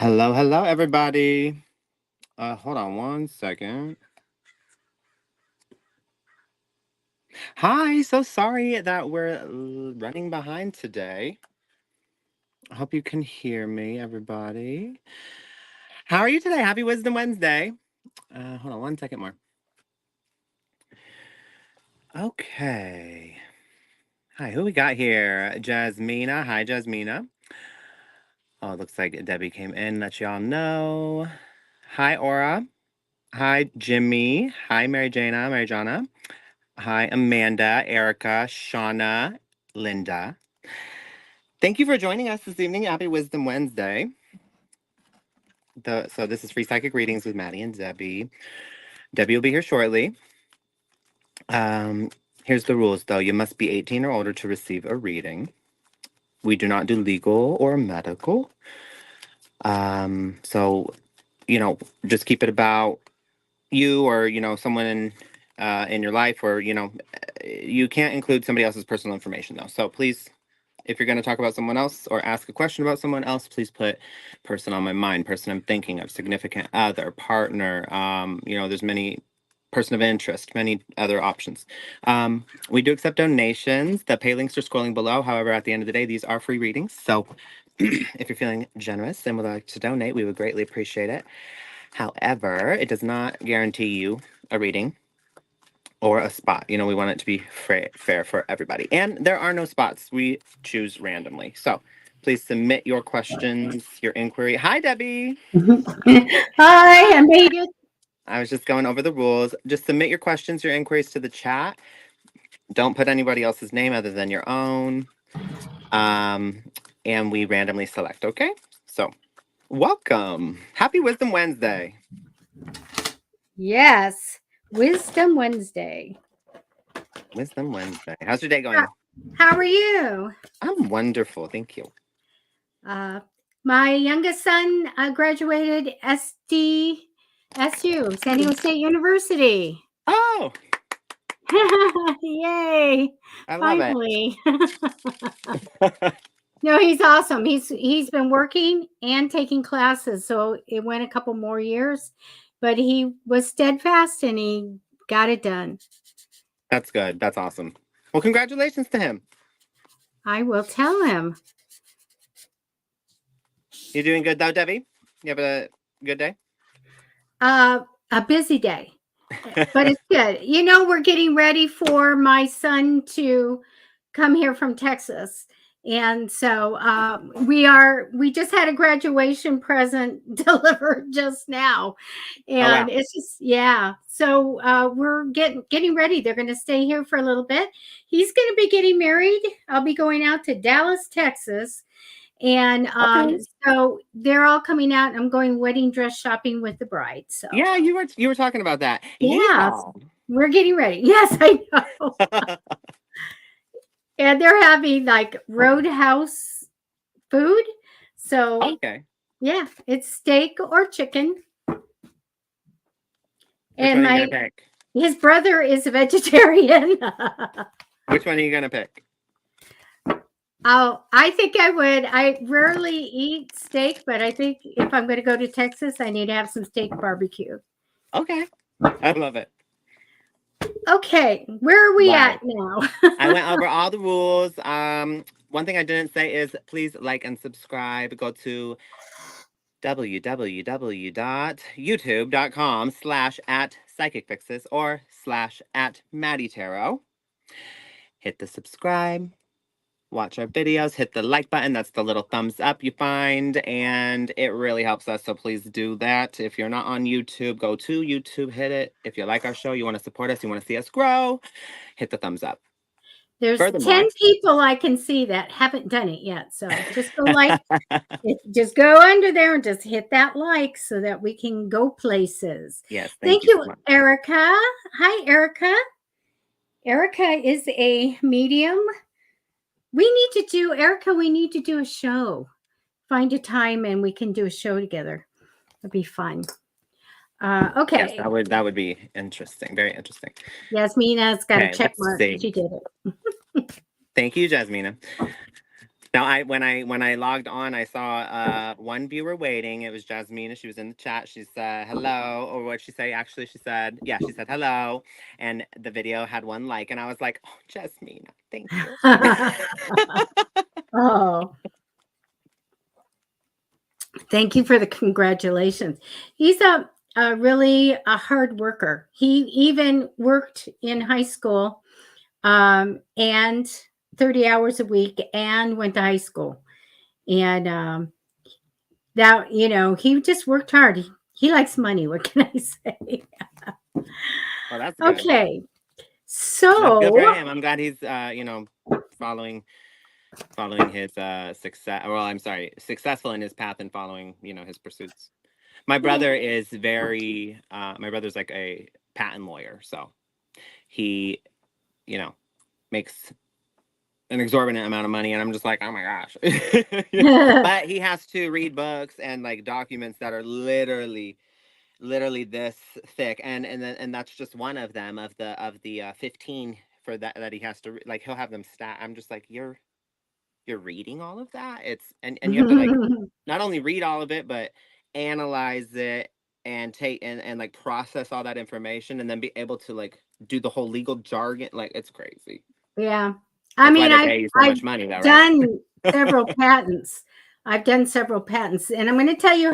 Hello, everybody. Hold on one second. Hi, so sorry that we're running behind today. I hope you can hear me, everybody. How are you today? Happy Wisdom Wednesday. Hold on one second more. Okay. Hi, who we got here? Jasmina. Hi, Jasmina. Oh, it looks like Debbie came in. Let y'all know. Hi, Aura. Hi, Jimmy. Hi, Mary Jana. Hi, Amanda, Erica, Shauna, Linda. Thank you for joining us this evening. Happy Wisdom Wednesday. So this is Free Psychic Readings with Maddie and Debbie. Debbie will be here shortly. Here's the rules, though. You must be 18 or older to receive a reading. We do not do legal or medical. So, just keep it about you or, someone in your life, or, you can't include somebody else's personal information, though. So please, if you're going to talk about someone else or ask a question about someone else, please put person on my mind, person I'm thinking of, significant other, partner. There's many person of interest, many other options. We do accept donations. The pay links are scrolling below. However, at the end of the day, these are free readings. So if you're feeling generous and would like to donate, we would greatly appreciate it. However, it does not guarantee you a reading or a spot. We want it to be fair for everybody. And there are no spots. We choose randomly. So please submit your questions, your inquiry. Hi, Debbie. Hi, I made it. I was just going over the rules. Just submit your questions, your inquiries to the chat. Don't put anybody else's name other than your own. And we randomly select, okay? So welcome. Happy Wisdom Wednesday. Yes, Wisdom Wednesday. Wisdom Wednesday. How's your day going? How are you? I'm wonderful. Thank you. Uh, my youngest son graduated SU, San Diego State University. Oh, Yay! I love it. Finally. No, he's awesome. He's been working and taking classes, so it went a couple more years, but he was steadfast and he got it done. That's good. That's awesome. Well, congratulations to him. I will tell him. You doing good though, Debbie? You have a good day? A busy day, but it's good. We're getting ready for my son to come here from Texas. And so we just had a graduation present delivered just now. Oh, wow. And it's just, yeah. So we're getting ready. They're going to stay here for a little bit. He's going to be getting married. W'll be going out to Dallas, Texas. And Okay. so they're all coming out. I'm going wedding dress shopping with the bride. So Yeah, you were talking about that. yeah, Yeah. we're getting ready. Yes, I know. And they're having like roadhouse food. So Okay. yeah, it's steak or chicken. Which And one are you gonna pick? his brother is a vegetarian. Which one are you gonna pick? I think I would. I rarely eat steak, but I think if I'm going to go to Texas, I need to have some steak barbecue. Okay. I love it. Okay, where are we Wow. at now? I went over all the rules. One thing I didn't say is please like and subscribe. Go to www.youtube.com/@psychicfixes or /@Matty Tarot. Hit the subscribe, watch our videos, hit the like button. That's the little thumbs up you find, and it really helps us. So please do that. If you're not on YouTube, go to YouTube, hit it. If you like our show, you want to support us, you want to see us grow, hit the thumbs up. There's Furthermore, 10 people I can see that haven't done it yet. So just go just go under there and just hit that like so that we can go places. yes, Thank thank you you, so much. Erica. Hi, Erica. Erica is a medium. Erica, we need to do a show. Find a time and we can do a show together. It'd be fun. Okay. Yes, that would be interesting. Very interesting. Yasmina's got a Okay, check let's mark. see. She did it. Thank you, Jasmina. Now, when I logged on, I saw one viewer waiting. It was Jasmine. She was in the chat. She said hello, or what she say? Actually, she said, yeah, she said hello, and the video had 1 like, and I was like, oh, Jasmine, thank you. Oh, thank you for the congratulations. He's a really a hard worker. He even worked in high school and 30 hours a week and went to high school. And that, he just worked hard. He likes money. What can I say? Oh, that's good. Okay. That's good So, for him. I'm glad he's following his success. Well, I'm sorry, successful in his path and following his pursuits. My brother is very. My brother's like a patent lawyer, so he, makes an exorbitant amount of money, and I'm just like, oh my gosh. But he has to read books and like documents that are literally this thick, and that's just one of them of the 15 for that he has to like he'll have them stat. I'm just like, you're reading all of that. It's and you have to like not only read all of it but analyze it and take and like process all that information and then be able to like do the whole legal jargon. Like, it's crazy. yeah. I That's why mean, they I've pay you so I've much money though, right? done several patents. I've done several patents, and I'm going to tell you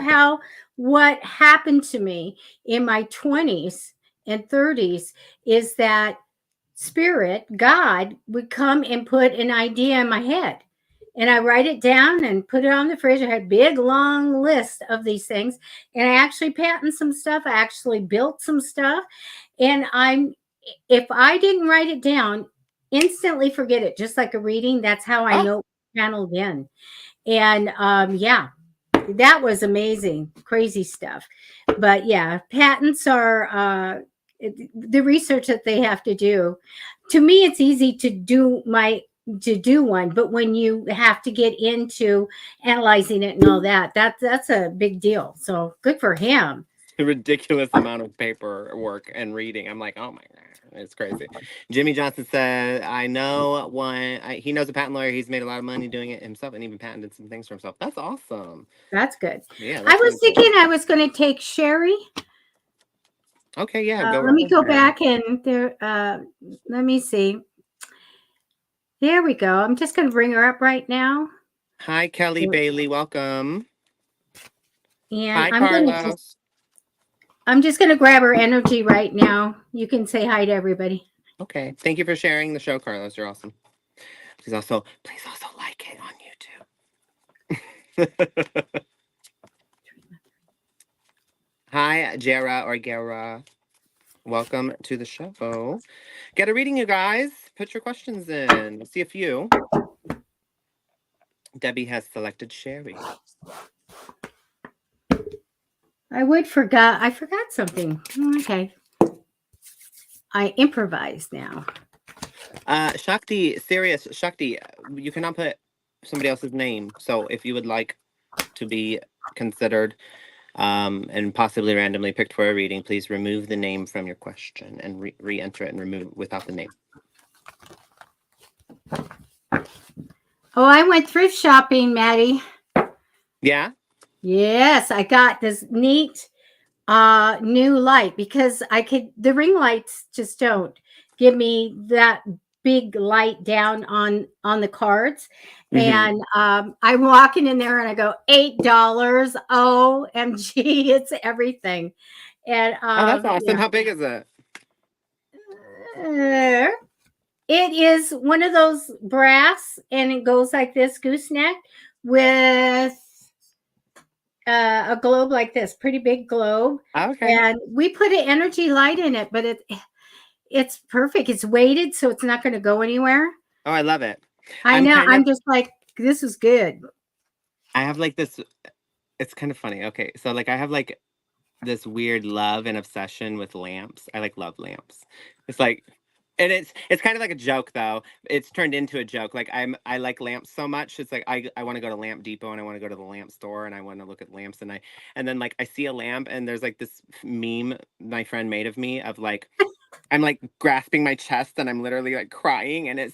what happened to me in my 20s and 30s is that spirit, God, would come and put an idea in my head. And I write it down and put it on the fridge. I had a big long list of these things. And I actually patented some stuff. I actually built some stuff. And if I didn't write it down, instantly forget it, just like a reading. That's how I Oh, know channeled in. And yeah, that was amazing, crazy stuff. But yeah, patents are the research that they have to do. To me, it's easy to do one, but when you have to get into analyzing it and all that, that's a big deal. So good for him. a ridiculous amount of paperwork and reading. I'm like, oh my god, it's crazy. Jimmy Johnson said, I know one. He knows a patent lawyer. He's made a lot of money doing it himself and even patented some things for himself. That's awesome. That's good. Yeah, I that's was really cool. thinking I was going to take Sherry. Okay, yeah, go Let right me go ahead. back and there. Let me see. There we go. I'm just going to bring her up right now. Hi, Kelly Bailey. Welcome. And Hi, Carlos. I'm just going to grab her energy right now. You can say hi to everybody. Okay. Thank you for sharing the show, Carlos. You're awesome. Please also like it on YouTube. Hi, Jera or Gera. Welcome to the show. Get a reading, you guys. Put your questions in. We'll see a few. Debbie has selected Sherry. I forgot something. Okay. I improvised now. Shakti, serious Shakti, you cannot put somebody else's name. So if you would like to be considered and possibly randomly picked for a reading, please remove the name from your question and re-enter it and remove it without the name. Oh, I went thrift shopping, Matty. Yeah? Yes, I got this neat new light because the ring lights just don't give me that big light down on the cards. Mm-hmm. And I'm walking in there and I go $8. OMG, it's everything. And Oh, that's awesome. yeah. How big is it? It is one of those brass, and it goes like this, gooseneck, with a globe like this, pretty big globe. Okay. And we put an energy light in it, but it's perfect. It's weighted, so it's not going to go anywhere. Oh, I love it. I know. I'm just like, this is good. I have like this, it's kind of funny. Okay. So like I have like this weird love and obsession with lamps. I like love lamps. It's like, and it's kind of like a joke though. It's turned into a joke. Like I like lamps so much. It's like I want to go to Lamp Depot and I want to go to the lamp store and I want to look at lamps and then like I see a lamp and there's like this meme my friend made of me of like I'm like grasping my chest and I'm literally like crying and it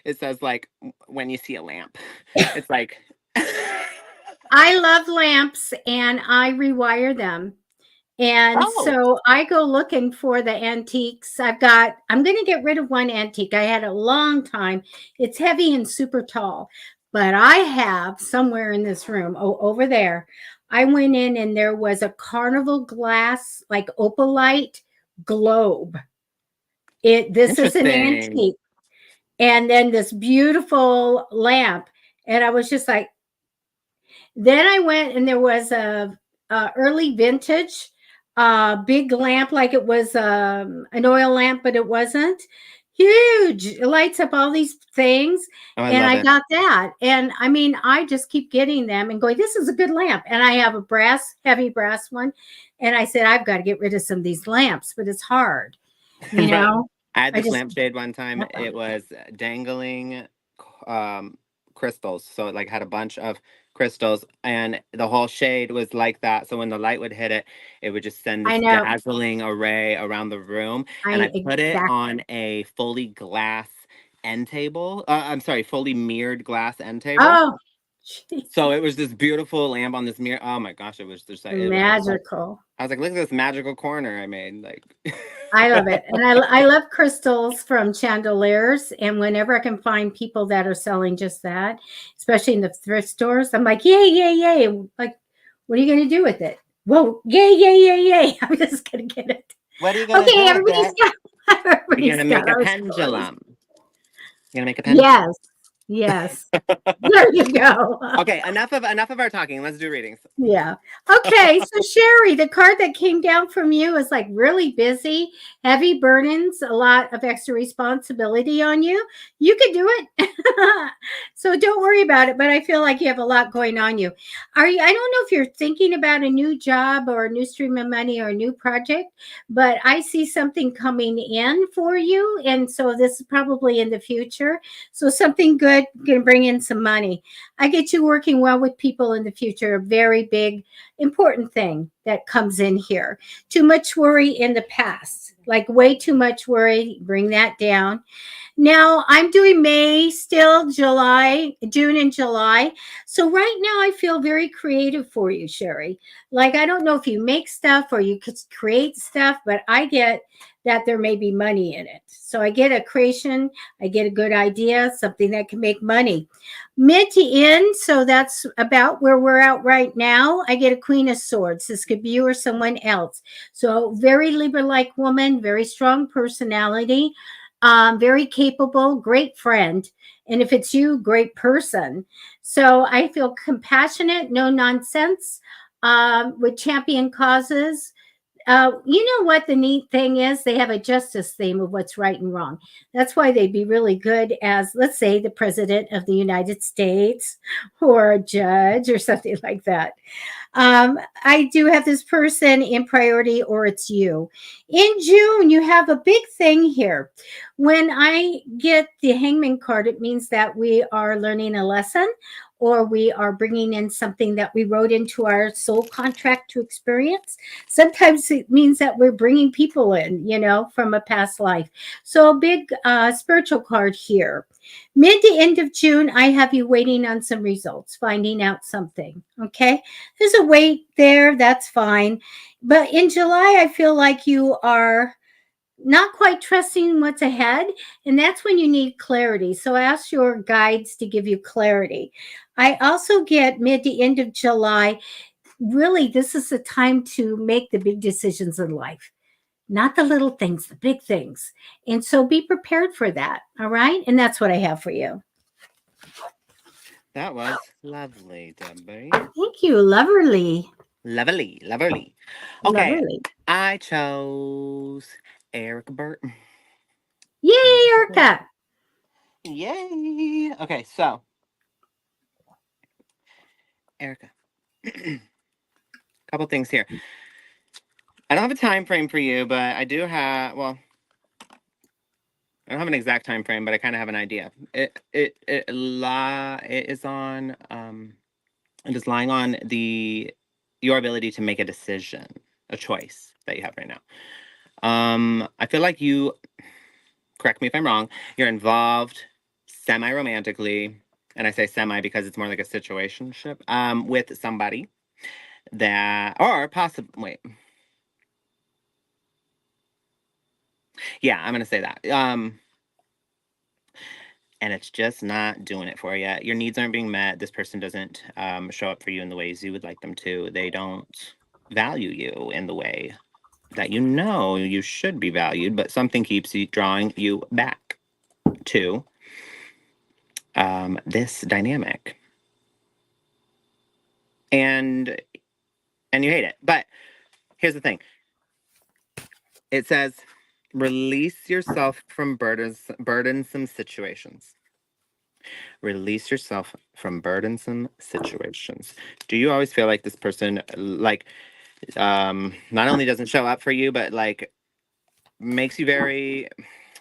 it says like when you see a lamp. It's like I love lamps and I rewire them. And oh, so I go looking for the antiques. I'm going to get rid of one antique. I had a long time. It's heavy and super tall, but I have somewhere in this room, over there, I went in and there was a carnival glass, like opalite globe. This is an interesting. antique. And then this beautiful lamp. And I was just like, then I went and there was a early vintage big lamp, like it was an oil lamp, but it wasn't. Huge. It lights up all these things. Oh, I And love I it. got that. And I mean, I just keep getting them and going, this is a good lamp. And I have a heavy brass one. And I said, I've got to get rid of some of these lamps, but it's hard. You But know, I had I this just lampshade one time. got It them. was dangling crystals. So it like had a bunch of crystals and the whole shade was like that. So when the light would hit it, it would just send I this know. dazzling array around the room. And I I put it exactly. on a fully glass end table. I'm sorry, fully mirrored glass end table. Oh, So it was this beautiful lamp on this mirror. Oh my gosh, it was just like magical. I was like, look at this magical corner I made. Like I love it. And I love crystals from chandeliers. And whenever I can find people that are selling just that, especially in the thrift stores, I'm like, yay, yay, yay. Like, what are you going to do with it? Well, yay, yay, yay, yay. I'm just going to get it. what are you gonna Okay, do with it? You're everybody's gonna got make a our stories. pendulum. You're gonna make a pendulum. Yes, yes. There you go. Okay, enough of our talking. Let's do readings. Yeah. Okay. So, Sherry, the card that came down from you is like really busy, heavy burdens, a lot of extra responsibility on you. You can do it. So, don't worry about it. But I feel like you have a lot going on you. Are you? I don't know if you're thinking about a new job or a new stream of money or a new project, but I see something coming in for you. And so, this is probably in the future. So, something good can bring in some money. I get you working well with people in the future, a very big, important thing that comes in here. Too much worry in the past, like way too much worry, bring that down. Now I'm doing May still, July, June and July. So right now I feel very creative for you, Sherry. Like I don't know if you make stuff or you could create stuff, but I get that there may be money in it. So I get a creation, I get a good idea, something that can make money. Mid to end, so that's about where we're at right now. I get a Queen of Swords. This could be you or someone else. So very Libra-like woman, very strong personality, very capable, great friend. And if it's you, great person. So I feel compassionate, no nonsense, with champion causes. You know what the neat thing is? They have a justice theme of what's right and wrong. That's why they'd be really good as, let's say, the president of the United States or a judge or something like that. I do have this person in priority, or it's you. In June, you have a big thing here. When I get the Hangman card, it means that we are learning a lesson or we are bringing in something that we wrote into our soul contract to experience. Sometimes it means that we're bringing people in, from a past life. So a big spiritual card here. Mid to end of June, I have you waiting on some results, finding out something. Okay. There's a wait there. That's fine. But in July, I feel like you are not quite trusting what's ahead. And that's when you need clarity. So ask your guides to give you clarity. I also get mid to end of July. Really, this is the time to make the big decisions in life, not the little things, the big things. And so be prepared for that. All right. And that's what I have for you. That was lovely, Debbie. Thank you. Lovely. Lovely, lovely. Okay, Lovely. I chose Eric Burt. Yay, Erica. Yay! Okay, so Erica, couple things here. I don't have a time frame for you, but I do have. Well, I don't have an exact time frame, but I kind of have an idea. It is on it is lying on your ability to make a decision, a choice that you have right now. I feel like you, correct me if I'm wrong, you're involved semi-romantically, and I say semi because it's more like a situationship, with somebody that, or possibly, wait. Yeah, I'm going to say that. And it's just not doing it for you. Your needs aren't being met. This person doesn't show up for you in the ways you would like them to. They don't value you in the way that you know you should be valued, but something keeps you drawing you back to this dynamic. And you hate it. But here's the thing. It says release yourself from burdensome situations. Release yourself from burdensome situations. Do you always feel like this person, like, not only doesn't show up for you, but like makes you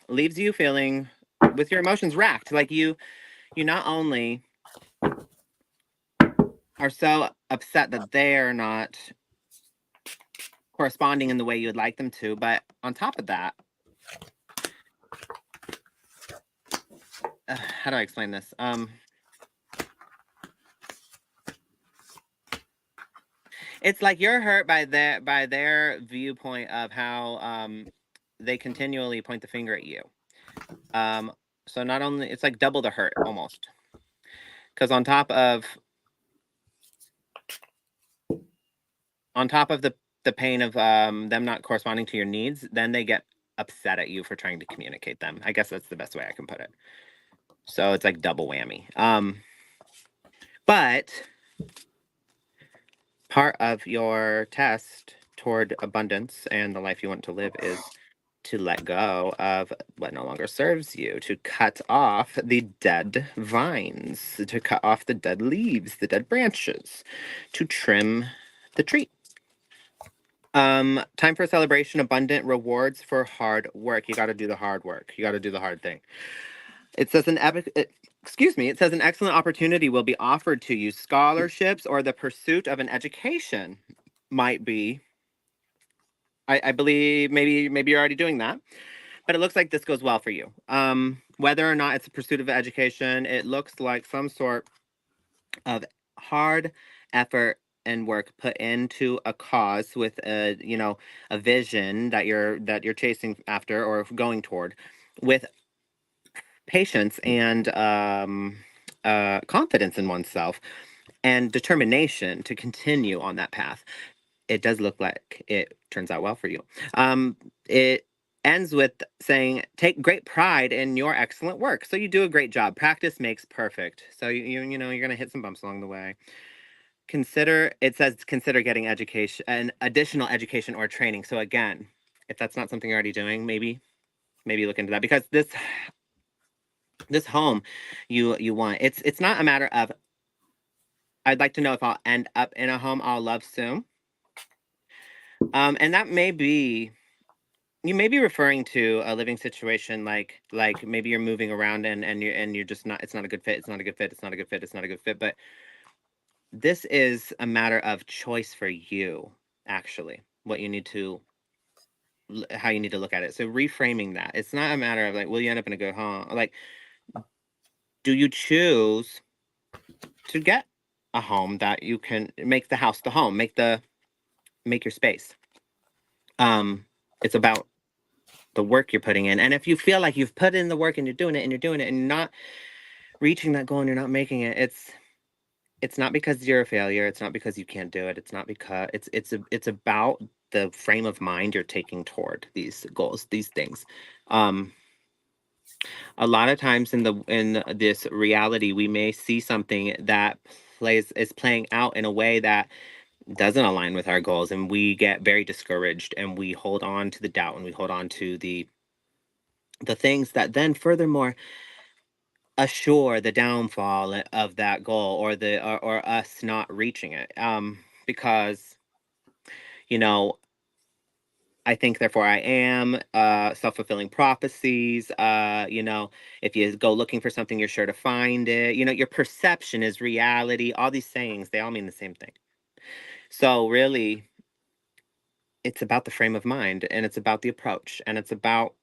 leaves you feeling with your emotions racked? Like you not only are so upset that they're not corresponding in the way you would like them to, but on top of that, how do I explain this? It's like you're hurt by their viewpoint of how they continually point the finger at you. So not only, it's like double the hurt almost, because on top of the pain of them not corresponding to your needs, then they get upset at you for trying to communicate them. I guess that's the best way I can put it. So it's like double whammy. But part of your test toward abundance and the life you want to live is to let go of what no longer serves you, to cut off the dead vines, to cut off the dead leaves, the dead branches, to trim the tree. Time for celebration, abundant rewards for hard work. You got to do the hard work. You got to do the hard thing. It says it says an excellent opportunity will be offered to you. Scholarships or the pursuit of an education might be. I believe maybe you're already doing that, but it looks like this goes well for you. Whether or not it's a pursuit of education, it looks like some sort of hard effort and work put into a cause with a vision that you're chasing after or going toward, with patience and confidence in oneself and determination to continue on that path. It does look like it turns out well for you. It ends with saying, take great pride in your excellent work. So you do a great job. Practice makes perfect. So you're going to hit some bumps along the way. It says consider getting education, an additional education or training. So again, if that's not something you're already doing, maybe look into that, because this home you want, it's not a matter of, I'd like to know if I'll end up in a home I'll love soon. And that may be, you may be referring to a living situation, like maybe you're moving around and you're just not, it's not a good fit, it's not a good fit, it's not a good fit, it's not a good fit. But this is a matter of choice for you, actually, what you need to, how you need to look at it. So reframing that, it's not a matter of like, will you end up in a good home? Like, do you choose to get a home that you can make the house the home, make your space? It's about the work you're putting in. And if you feel like you've put in the work and you're doing it and you're not reaching that goal and you're not making it, it's not because you're a failure. It's not because you can't do it. It's not because it's about the frame of mind you're taking toward these goals, these things. A lot of times in this reality, we may see something that is playing out in a way that doesn't align with our goals, and we get very discouraged and we hold on to the doubt and we hold on to the things that then furthermore assure the downfall of that goal, or or us not reaching it, because you know I think therefore I am, self-fulfilling prophecies, if you go looking for something you're sure to find it, your perception is reality. All these sayings, they all mean the same thing. So really, it's about the frame of mind, and it's about the approach, and it's about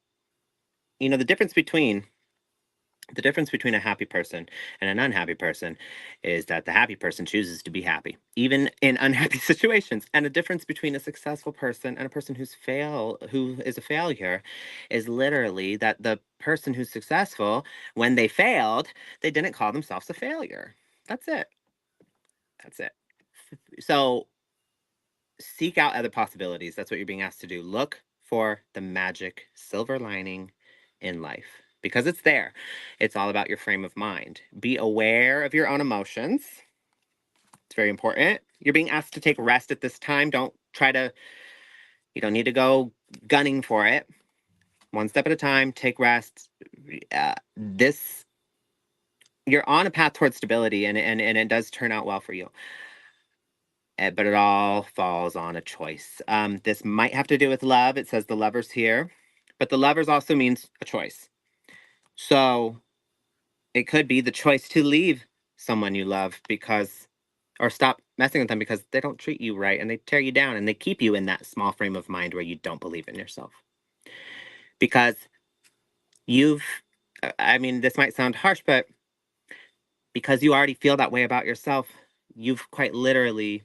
the difference between The difference between a happy person and an unhappy person is that the happy person chooses to be happy, even in unhappy situations. And the difference between a successful person and a person who is a failure is literally that the person who's successful, when they failed, they didn't call themselves a failure. That's it. That's it. So seek out other possibilities. That's what you're being asked to do. Look for the magic silver lining in life because it's there. It's all about your frame of mind. Be aware of your own emotions. It's very important. You're being asked to take rest at this time. You don't need to go gunning for it. One step at a time, take rest. This, you're on a path towards stability and it does turn out well for you. But it all falls on a choice. This might have to do with love. It says the lovers here, but the lovers also means a choice. So it could be the choice to leave someone you love or stop messing with them because they don't treat you right and they tear you down and they keep you in that small frame of mind where you don't believe in yourself. Because I mean, this might sound harsh, but because you already feel that way about yourself, you've quite literally,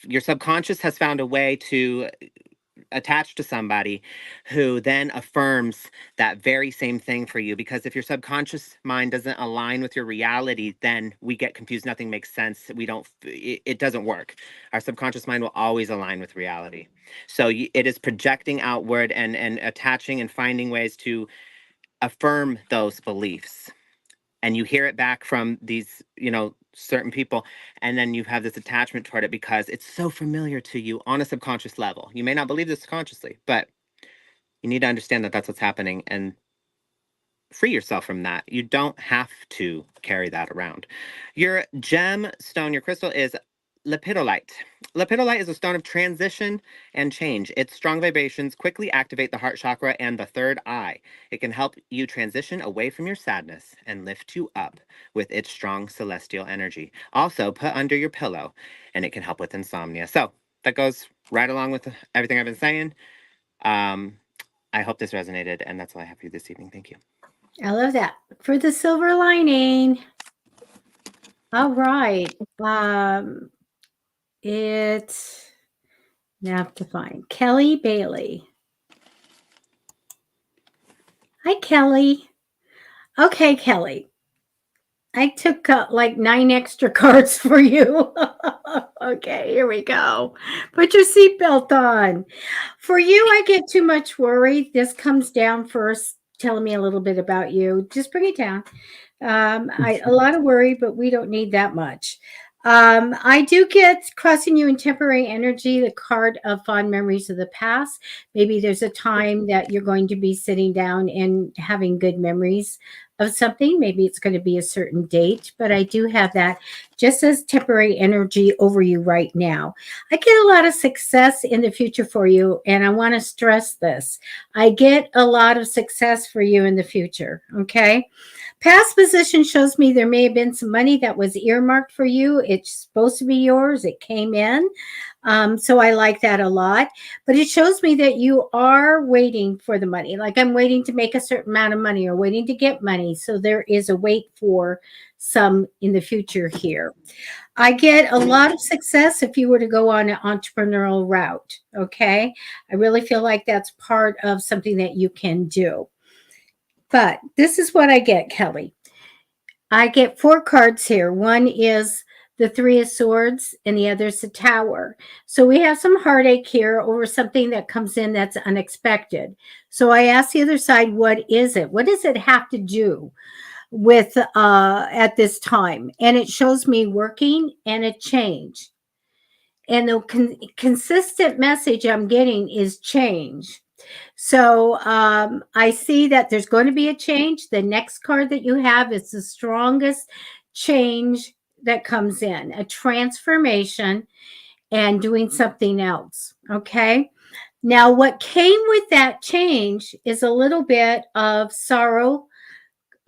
your subconscious has found a way to attach to somebody who then affirms that very same thing for you. Because if your subconscious mind doesn't align with your reality, then we get confused. Nothing makes sense. It doesn't work. Our subconscious mind will always align with reality. So it is projecting outward and attaching and finding ways to affirm those beliefs. And you hear it back from these, certain people, and then you have this attachment toward it because it's so familiar to you on a subconscious level. You may not believe this consciously, but you need to understand that that's what's happening and free yourself from that. You don't have to carry that around. Your gemstone, your crystal is lepidolite. Lepidolite is a stone of transition and change. Its strong vibrations quickly activate the heart chakra and the third eye. It can help you transition away from your sadness and lift you up with its strong celestial energy. Also, put under your pillow, and it can help with insomnia. So that goes right along with everything I've been saying. I hope this resonated, and that's all I have for you this evening. Thank you. I love that. For the silver lining. All right. It's now have to find Kelly Bailey. Hi, Kelly. Okay, Kelly. I took like 9 extra cards for you. Okay, here we go. Put your seatbelt on. For you, I get too much worry. This comes down first, telling me a little bit about you. Just bring it down. A lot of worry, but we don't need that much. I do get crossing you in temporary energy, the card of fond memories of the past. Maybe there's a time that you're going to be sitting down and having good memories of something. Maybe it's going to be a certain date, but I do have that just as temporary energy over you right now. I get a lot of success in the future for you, and I want to stress this. I get a lot of success for you in the future, okay? Past position shows me there may have been some money that was earmarked for you. It's supposed to be yours. It came in. So I like that a lot. But it shows me that you are waiting for the money. Like I'm waiting to make a certain amount of money or waiting to get money. So there is a wait for some in the future here. I get a lot of success if you were to go on an entrepreneurial route. Okay. I really feel like that's part of something that you can do. But this is what I get, Kelly. I get 4 cards here. One is the 3 of Swords, and the other is the Tower. So we have some heartache here over something that comes in that's unexpected. So I ask the other side, what is it? What does it have to do with at this time? And it shows me working and a change. And the consistent message I'm getting is change. So I see that there's going to be a change. The next card that you have is the strongest change that comes in, a transformation and doing something else. Okay. Now, what came with that change is a little bit of sorrow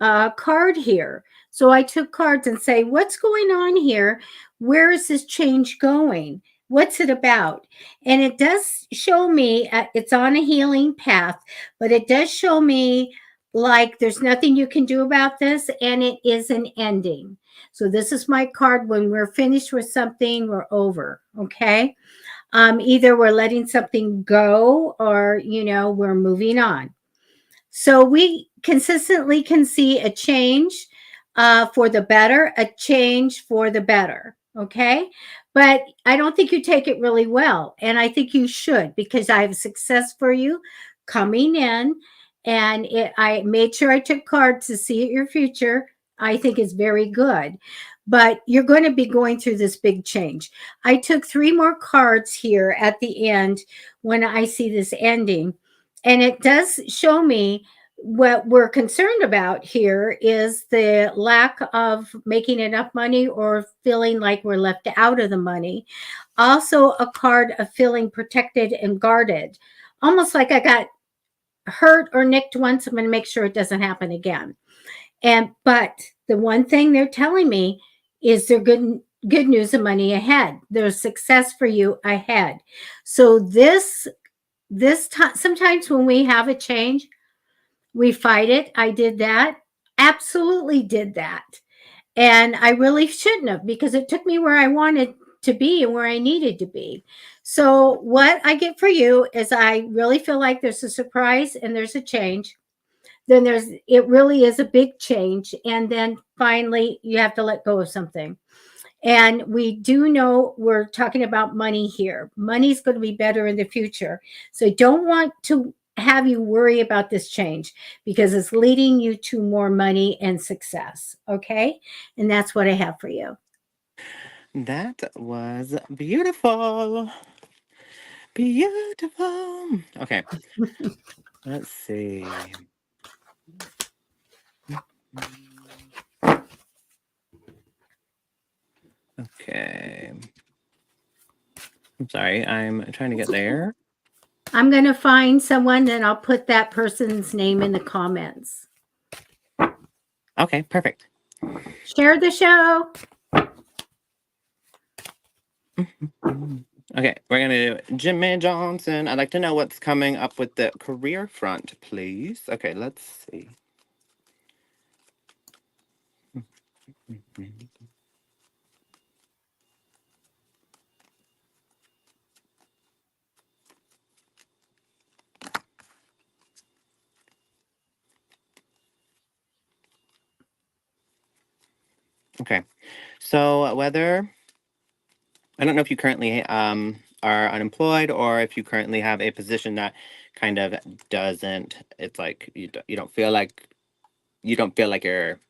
card here. So I took cards and say, what's going on here? Where is this change going? What's it about? And it does show me it's on a healing path, but it does show me like there's nothing you can do about this, and it is an ending. So this is my card. When we're finished with something, we're over. Okay. Either we're letting something go, or we're moving on. So we consistently can see a change for the better, a change for the better. Okay. But I don't think you take it really well. And I think you should, because I have success for you coming in. And I made sure I took cards to see your future. I think it's very good. But you're going to be going through this big change. I took 3 more cards here at the end when I see this ending. And it does show me what we're concerned about here is the lack of making enough money, or feeling like we're left out of the money. Also, a card of feeling protected and guarded, almost like I got hurt or nicked once. I'm going to make sure it doesn't happen again. But the one thing they're telling me is there good news and money ahead. There's success for you ahead. So this time, sometimes when we have a change, we fight it. I did that. Absolutely did that. And I really shouldn't have, because it took me where I wanted to be and where I needed to be. So, what I get for you is I really feel like there's a surprise and there's a change. Then it really is a big change. And then finally, you have to let go of something. And we do know we're talking about money here. Money's going to be better in the future. So I don't want to have you worry about this change, because it's leading you to more money and success. Okay. And that's what I have for you. That was beautiful. Beautiful. Okay, let's see. Okay. I'm sorry, I'm trying to get there. I'm going to find someone and I'll put that person's name in the comments. Okay, perfect. Share the show. Okay, we're gonna do Jimmy Johnson. I'd like to know what's coming up with the career front, please. Okay, let's see. Okay, so whether I don't know if you currently are unemployed, or if you currently have a position that kind of doesn't. It's like you don't feel like you're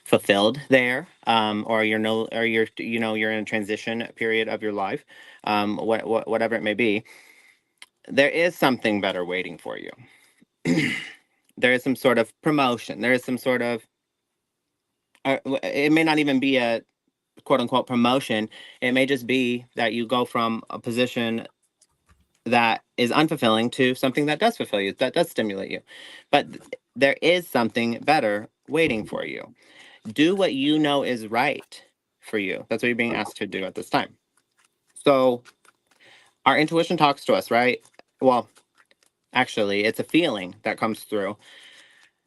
fulfilled there, or you're no or you're you're in a transition period of your life, whatever it may be. There is something better waiting for you. There is some sort of promotion. There is some sort of it may not even be a quote unquote promotion. It may just be that you go from a position that is unfulfilling to something that does fulfill you, that does stimulate you. But there is something better waiting for you. Do what you know is right for you. That's what you're being asked to do at this time. So our intuition talks to us, right? Well, actually, it's a feeling that comes through,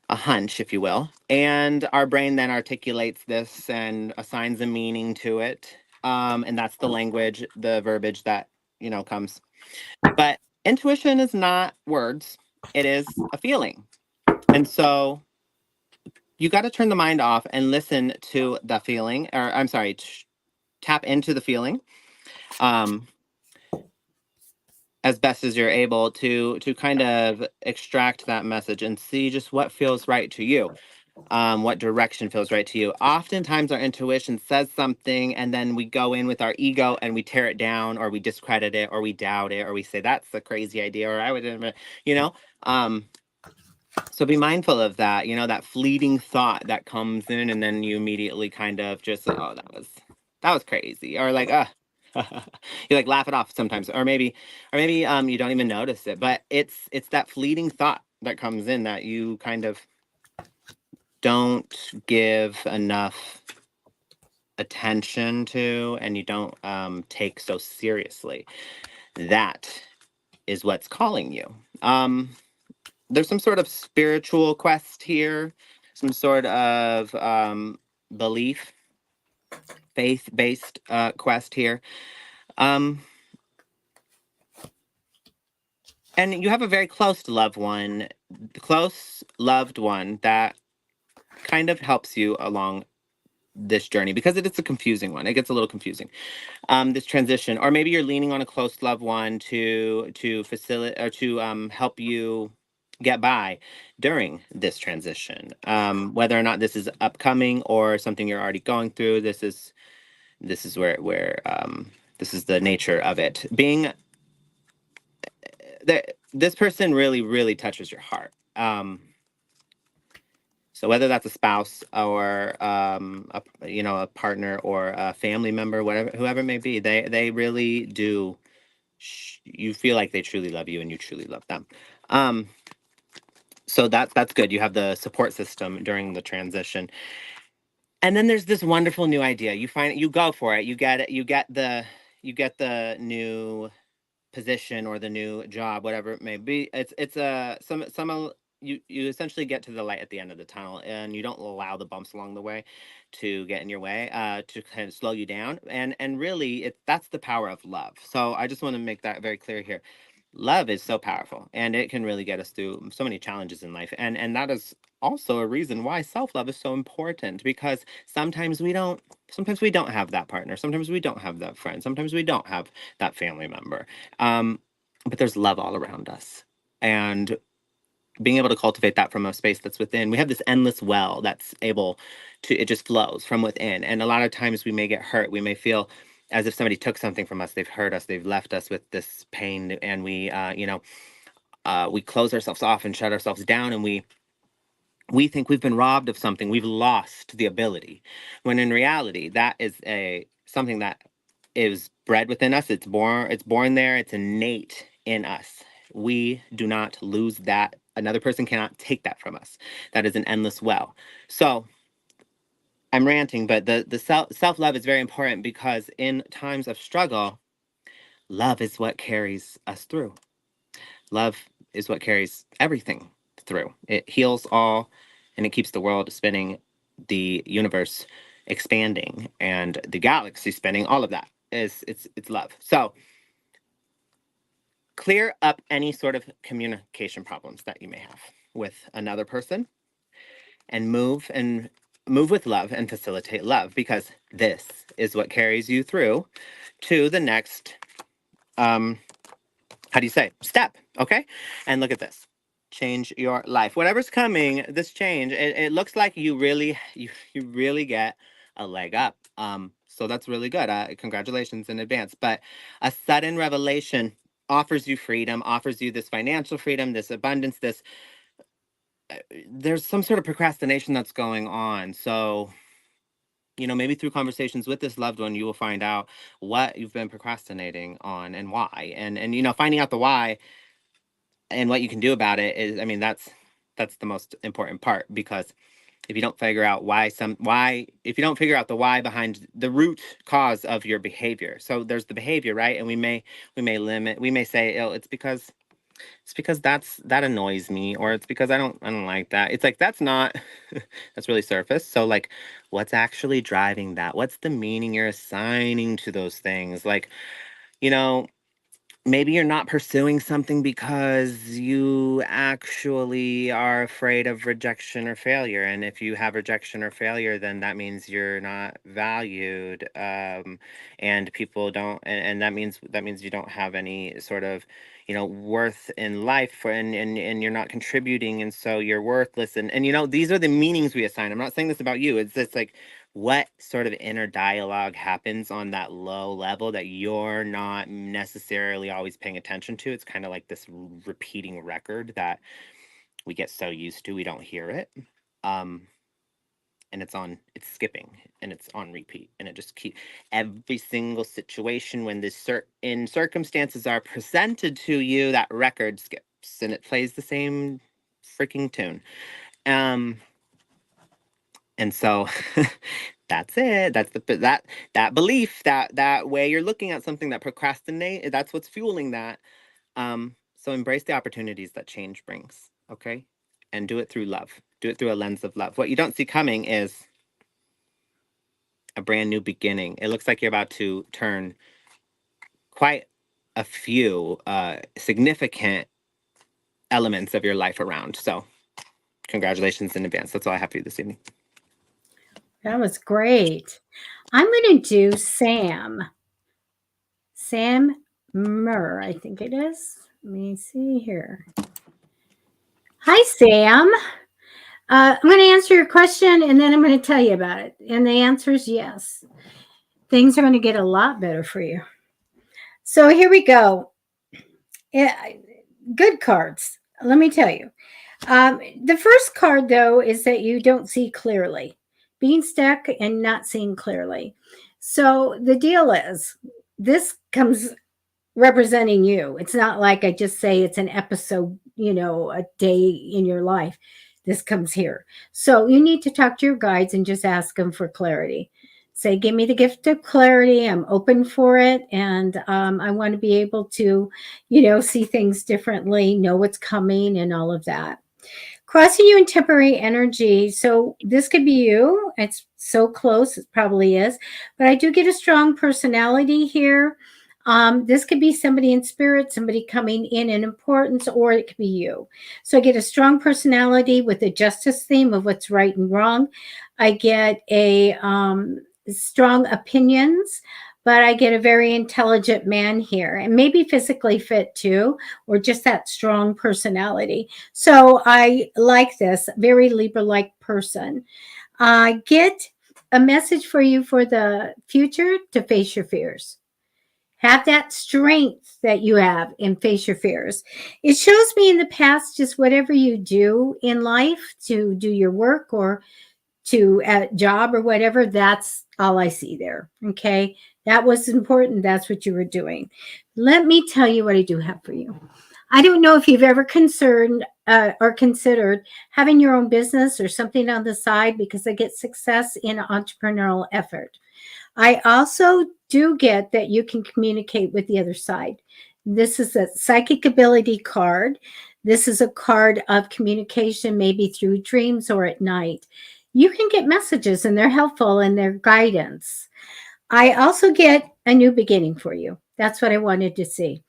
a hunch, if you will. And our brain then articulates this and assigns a meaning to it. And that's the language, the verbiage that, comes. But intuition is not words, it is a feeling. And so you got to turn the mind off and listen to the feeling, or I'm sorry, tap into the feeling. As best as you're able to kind of extract that message and see just what feels right to you, what direction feels right to you. Oftentimes our intuition says something, and then we go in with our ego and we tear it down, or we discredit it, or we doubt it, or we say that's a crazy idea, or I would never, you know um so be mindful of that, that fleeting thought that comes in, and then you immediately kind of just like, oh, that was crazy, or like, you like laugh it off sometimes, or maybe you don't even notice it, but it's that fleeting thought that comes in that you kind of don't give enough attention to, and you don't take so seriously. That is what's calling you. there's some sort of spiritual quest here, some sort of belief, faith-based quest here. Um, and you have a very close loved one, that kind of helps you along this journey, because it's a confusing one. It gets a little confusing. This transition, or maybe you're leaning on a close loved one to facilitate or to help you get by during this transition. Whether or not this is upcoming or something you're already going through, this is where this is the nature of it. Being that this person really touches your heart. So whether that's a spouse or a partner or a family member, whatever, whoever it may be, they really do. You feel like they truly love you and you truly love them. So that's good. You have the support system during the transition. And then there's this wonderful new idea. You go for it. You get it. You get the new position or the new job, whatever it may be. It's a some you essentially get to the light at the end of the tunnel, and you don't allow the bumps along the way to get in your way, to kind of slow you down. And really, that's the power of love. So I just want to make that very clear here. Love is so powerful, and it can really get us through so many challenges in life. And that is also a reason why self-love is so important, because sometimes we don't have that partner, sometimes we don't have that friend, sometimes we don't have that family member, but there's love all around us. And being able to cultivate that from a space that's within, we have this endless well that's able to, it just flows from within. And a lot of times we may get hurt, we may feel as if somebody took something from us, they've hurt us, they've left us with this pain, and we close ourselves off and shut ourselves down, and we think we've been robbed of something, we've lost the ability, when in reality that is a something that is bred within us. It's born there, it's innate in us. We do not lose that. Another person cannot take that from us. That is an endless well. So I'm ranting, but the self-love is very important, because in times of struggle, love is what carries us through. Love is what carries everything through. It heals all, and it keeps the world spinning, the universe expanding, and the galaxy spinning. All of that is it's love. So clear up any sort of communication problems that you may have with another person, and move with love and facilitate love, because this is what carries you through to the next how do you say, step. Okay. And look at this, change your life, whatever's coming, this change, it looks like you really get a leg up. So that's really good. Congratulations in advance. But a sudden revelation offers you freedom, offers you this financial freedom, this abundance, this there's some sort of procrastination that's going on. So maybe through conversations with this loved one, you will find out what you've been procrastinating on and why. And finding out the why and what you can do about it is, I mean, that's the most important part, because if you don't figure out if you don't figure out the why behind the root cause of your behavior. So there's the behavior, right? And we may say, oh, it's because that annoys me, or it's because I don't like that. It's like, that's not that's really surface. So like, what's actually driving that? What's the meaning you're assigning to those things? Like, you know, maybe you're not pursuing something because you actually are afraid of rejection or failure. And if you have rejection or failure, then that means you're not valued. And people don't, and that means you don't have any sort of, worth in life, and you're not contributing. And so you're worthless. And these are the meanings we assign. I'm not saying this about you. It's just like, what sort of inner dialogue happens on that low level that you're not necessarily always paying attention to. It's kind of like this repeating record that we get so used to we don't hear it. um and it's skipping, and it's on repeat, and it just keep every single situation when this certain circumstances are presented to you, that record skips and it plays the same freaking tune. um And so that's it. That's that belief, that way you're looking at something, that procrastinate, that's what's fueling that. So embrace the opportunities that change brings. Okay? And do it through love. Do it through a lens of love. What you don't see coming is a brand new beginning. It looks like you're about to turn quite a few significant elements of your life around. So, congratulations in advance. That's all I have for you this evening. That was great. I'm going to do Sam. Sam Murr, I think it is. Let me see here. Hi, Sam. I'm going to answer your question and then I'm going to tell you about it. And the answer is yes. Things are going to get a lot better for you. So here we go. Yeah, good cards. Let me tell you. The first card, though, is that you don't see clearly, being stuck and not seeing clearly. So the deal is this comes representing you. It's not like I just say it's an episode, a day in your life. This comes here. So you need to talk to your guides and just ask them for clarity. Say, give me the gift of clarity. I'm open for it. And I want to be able to, see things differently, know what's coming and all of that. Crossing you in temporary energy. So this could be you. It's so close. It probably is. But I do get a strong personality here. This could be somebody in spirit, somebody coming in importance, or it could be you. So I get a strong personality with a justice theme of what's right and wrong. I get a strong opinions, but I get a very intelligent man here, and maybe physically fit too, or just that strong personality. So I like this very Libra-like person. I get a message for you for the future to face your fears. Have that strength that you have and face your fears. It shows me in the past, just whatever you do in life to do your work or to a job or whatever, that's all I see there. Okay. That was important. That's what you were doing. Let me tell you what I do have for you. I don't know if you've ever concerned or considered having your own business or something on the side, because I get success in entrepreneurial effort. I also do get that you can communicate with the other side. This is a psychic ability card. This is a card of communication, maybe through dreams or at night. You can get messages and they're helpful and they're guidance. I also get a new beginning for you. That's what I wanted to see.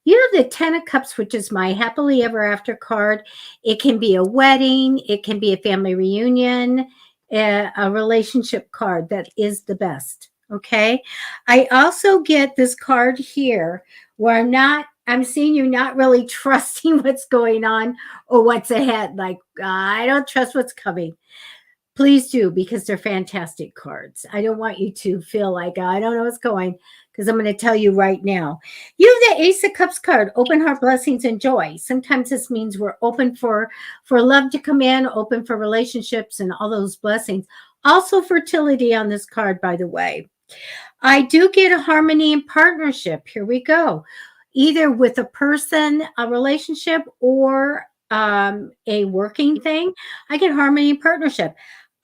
You have the 10 of Cups, which is my happily ever after card. It can be a wedding. It can be a family reunion, a relationship card that is the best. Okay. I also get this card here where I'm seeing you not really trusting what's going on or what's ahead. Like, I don't trust what's coming. Please do, because they're fantastic cards. I don't want you to feel like I don't know what's going, because I'm going to tell you right now. You have the Ace of Cups card, open heart, blessings, and joy. Sometimes this means we're open for love to come in, open for relationships and all those blessings. Also fertility on this card, by the way. I do get a harmony and partnership. Here we go. Either with a person, a relationship, or a working thing. I get harmony and partnership.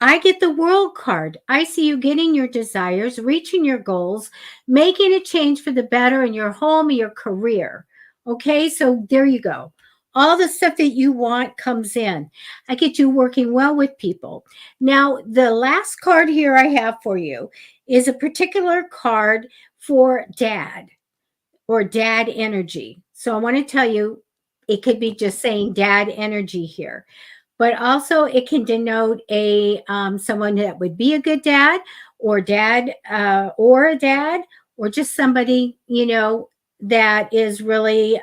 I get the World card. I see you getting your desires, reaching your goals, making a change for the better in your home, your career. Okay, so there you go. All the stuff that you want comes in. I get you working well with people. Now, the last card here I have for you is a particular card for dad or dad energy. So I want to tell you, it could be just saying dad energy here, but also it can denote a someone that would be a good dad or a dad, or just somebody that is really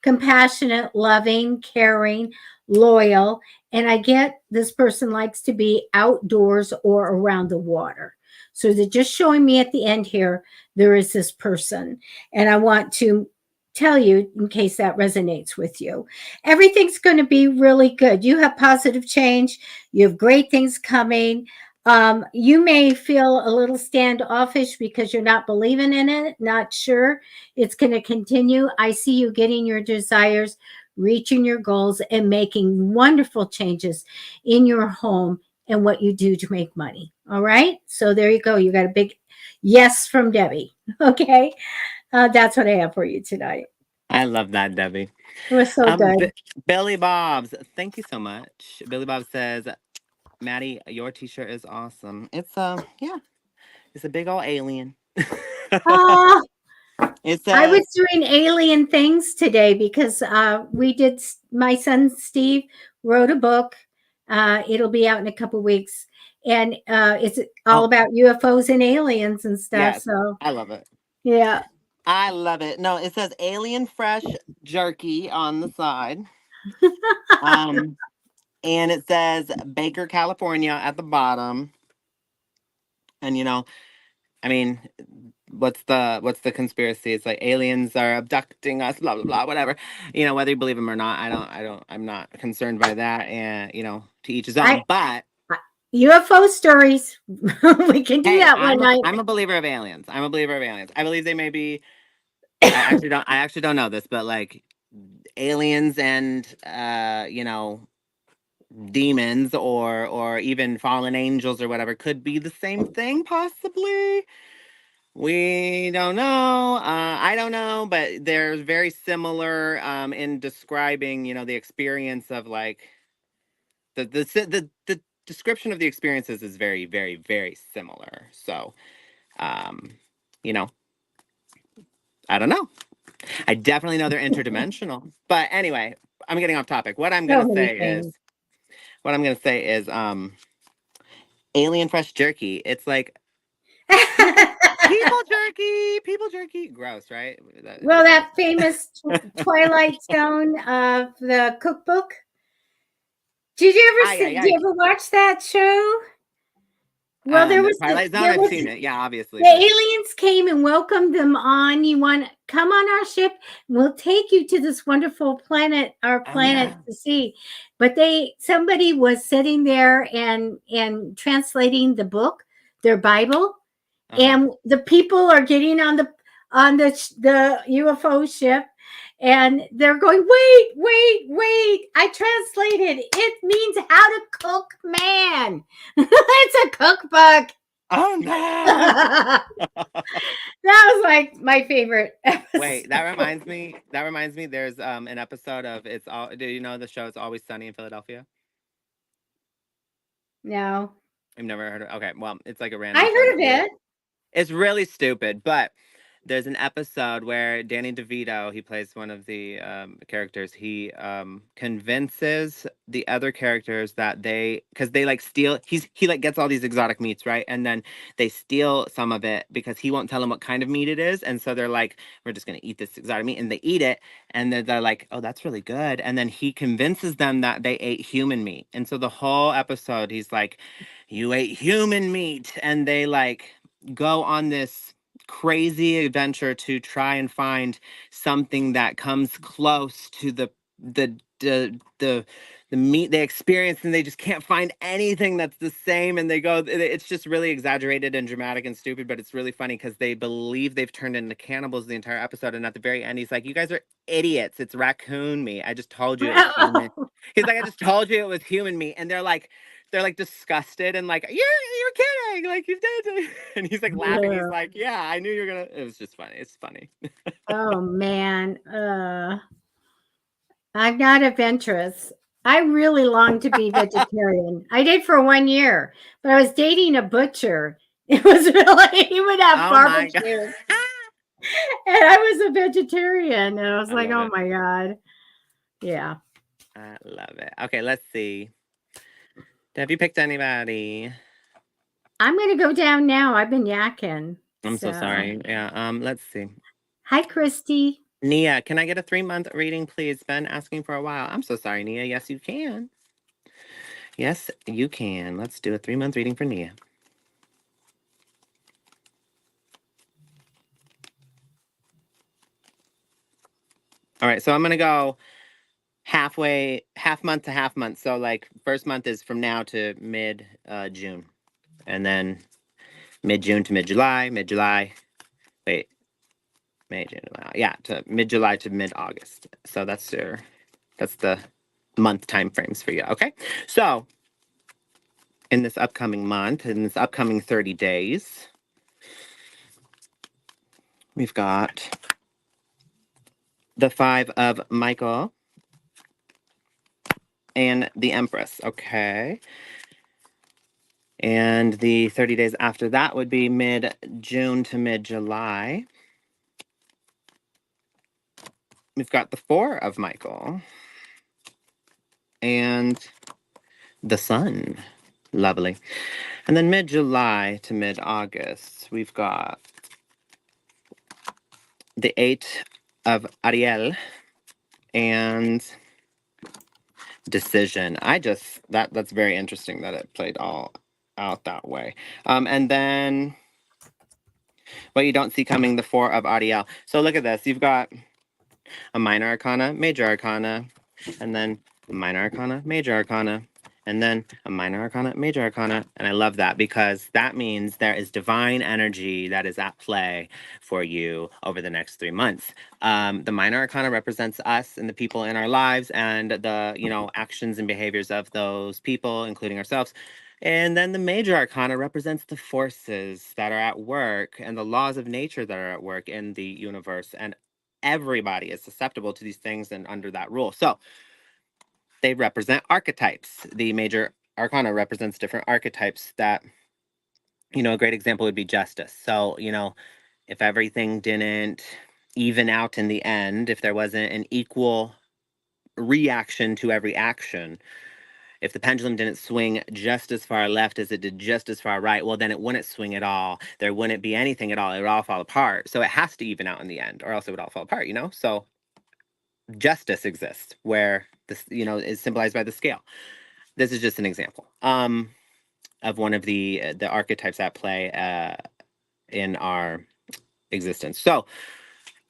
compassionate, loving, caring, loyal. And I get this person likes to be outdoors or around the water. So they're just showing me at the end here, there is this person. And I want to tell you, in case that resonates with you, everything's going to be really good. You have positive change. You have great things coming. You may feel a little standoffish because you're not believing in it, not sure it's going to continue. I see you getting your desires, reaching your goals, and making wonderful changes in your home and what you do to make money. All right. So there you go. You got a big yes from Debbie. Okay. That's what I have for you tonight. I love that, Debbie. It was so good. Billy Bob's, thank you so much. Billy Bob says, Maddie, your t-shirt is awesome. It's yeah, it's a big old alien. Oh, It I was says, doing alien things today because we did. My son Steve wrote a book. It'll be out in a couple weeks, and it's all oh, about UFOs and aliens and stuff. yes, So I love it. yeah. I love it. No, it says alien fresh jerky on the side. Um, and it says Baker, California at the bottom. And I mean, what's the conspiracy? It's like aliens are abducting us, blah blah blah, whatever. Whether you believe them or not, I'm not concerned by that. And to each his I own. But UFO stories. We can do hey, that one night. I'm a believer of aliens. I'm a believer of aliens. I believe they may be. I actually don't know this, but like aliens and demons or even fallen angels or whatever could be the same thing possibly. We don't know. I don't know, but they're very similar in describing, the experience of like the description of the experiences is very, very, very similar. So, um, you know, I don't know. I definitely know they're interdimensional. But anyway, I'm getting off topic. So many things. What I'm gonna say is alien fresh jerky. It's like people people jerky. Gross, right? Well, that famous Twilight Zone of the cookbook. Did you ever Ay, see? ay, Did you ay. ever watch that show? Well, The Twilight Zone, there I've was seen it. Yeah, obviously, the but aliens came and welcomed them on. You want to come on our ship? We'll take you to this wonderful planet, our oh planet yeah. to see. But somebody was sitting there and translating the book, their Bible, Uh-huh. and the people are getting on the UFO ship, and they're going, wait, I translated. It means how to cook man. It's a cookbook. Oh no. That was like my favorite Wait, that episode. reminds me. That reminds me. There's an episode of It's All. Do you know the show? It's Always Sunny in Philadelphia. No, I've never heard of. Okay, well, it's like a I random show heard that's of really. it. It's really stupid, but there's an episode where Danny DeVito, he plays one of the characters. He convinces the other characters that because they like steal. He like gets all these exotic meats, right? And then they steal some of it because he won't tell them what kind of meat it is. And so they're like, "We're just gonna eat this exotic meat," and they eat it, and they're like, "Oh, that's really good." And then he convinces them that they ate human meat, and so the whole episode, he's like, "You ate human meat," and they like go on this crazy adventure to try and find something that comes close to the meat they experience, and they just can't find anything that's the same, and they go, it's just really exaggerated and dramatic and stupid, but it's really funny because they believe they've turned into cannibals the entire episode, and at the very end he's like, you guys are idiots, it's raccoon meat, I just told you it was human. He's like, I just told you it was human meat, and they're like disgusted and like, you're kidding, like you did. And he's like laughing. He's like, yeah, I knew you were gonna. It was just funny. It's funny. Oh man, I'm not adventurous. I really long to be vegetarian. I did for 1 year, but I was dating a butcher. It was really he would have Oh my god. barbecues, and I was a vegetarian, and I was I like, love oh it. my god, yeah. I love it. Okay, let's see. Have you picked anybody? I'm gonna go down now. I've been yakking. I'm so So, sorry. Yeah. Let's see. hi, Christy. Nia, can I get a 3-month reading, please? Been asking for a while. I'm so sorry, Nia. Yes, you can. Yes, you can. Let's do a 3-month reading for Nia. All right, so I'm gonna go half month to half month. So like first month is from now to mid June, and then mid June to mid July. Wait, May, June, July. Yeah, to mid July to mid August. So that's the month time frames for you. Okay, so in this upcoming month, in this upcoming 30 days, we've got the Five of Michael, and the Empress. Okay. And the 30 days after that would be mid-June to mid-July. We've got the Four of Michael and the Sun. Lovely. And then mid-July to mid-August, we've got the Eight of Ariel and Decision. That's very interesting that it played all out that way. And then what you don't see coming, the Four of Ariel. So look at this. You've got a minor arcana, major arcana, and then a minor arcana, major arcana, and then a minor arcana, major arcana. And I love that because that means there is divine energy that is at play for you over the next 3 months. The minor arcana represents us and the people in our lives and the, actions and behaviors of those people, including ourselves. And then the major arcana represents the forces that are at work and the laws of nature that are at work in the universe. And everybody is susceptible to these things and under that rule. So they represent archetypes. The major arcana represents different archetypes that, a great example would be justice. So, if everything didn't even out in the end, if there wasn't an equal reaction to every action, if the pendulum didn't swing just as far left as it did just as far right, well, then it wouldn't swing at all. There wouldn't be anything at all. It would all fall apart. So it has to even out in the end, or else it would all fall apart, So justice exists where this, is symbolized by the scale. This is just an example of one of the archetypes at play in our existence. So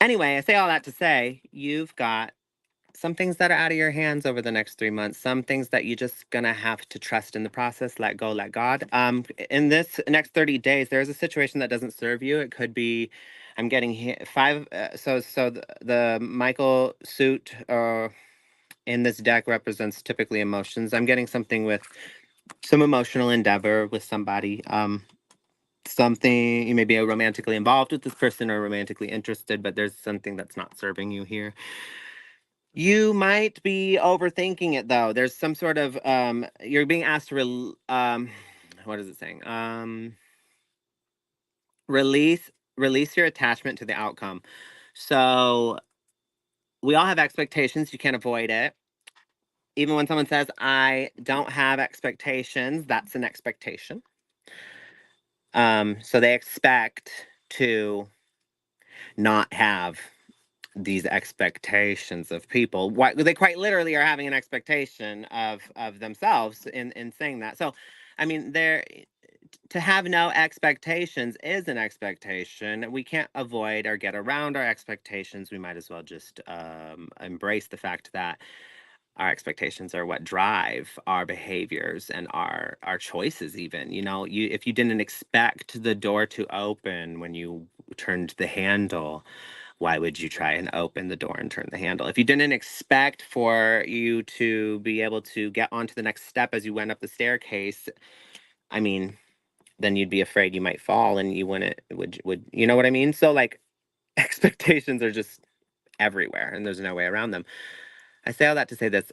anyway, I say all that to say you've got some things that are out of your hands over the next 3 months, some things that you're just gonna have to trust in the process, let go, let God. In this next 30 days, there's a situation that doesn't serve you. It could be, I'm getting five. So the Michael suit in this deck represents typically emotions. I'm getting something with some emotional endeavor with somebody. Something you may be romantically involved with this person or romantically interested, but there's something that's not serving you here. You might be overthinking it though. There's some sort of you're being asked to what is it saying? Release your attachment to the outcome. So we all have expectations, you can't avoid it. Even when someone says I don't have expectations, that's an expectation. So they expect to not have these expectations of people. Why they quite literally are having an expectation of themselves in saying that. So, I mean, there to have no expectations is an expectation. We can't avoid or get around our expectations. We might as well just embrace the fact that our expectations are what drive our behaviors and our choices. Even you if you didn't expect the door to open when you turned the handle, why would you try and open the door and turn the handle? If you didn't expect for you to be able to get onto the next step as you went up the staircase, I mean, then you'd be afraid you might fall and you wouldn't would you know what I mean? So like expectations are just everywhere and there's no way around them. I say all that to say this.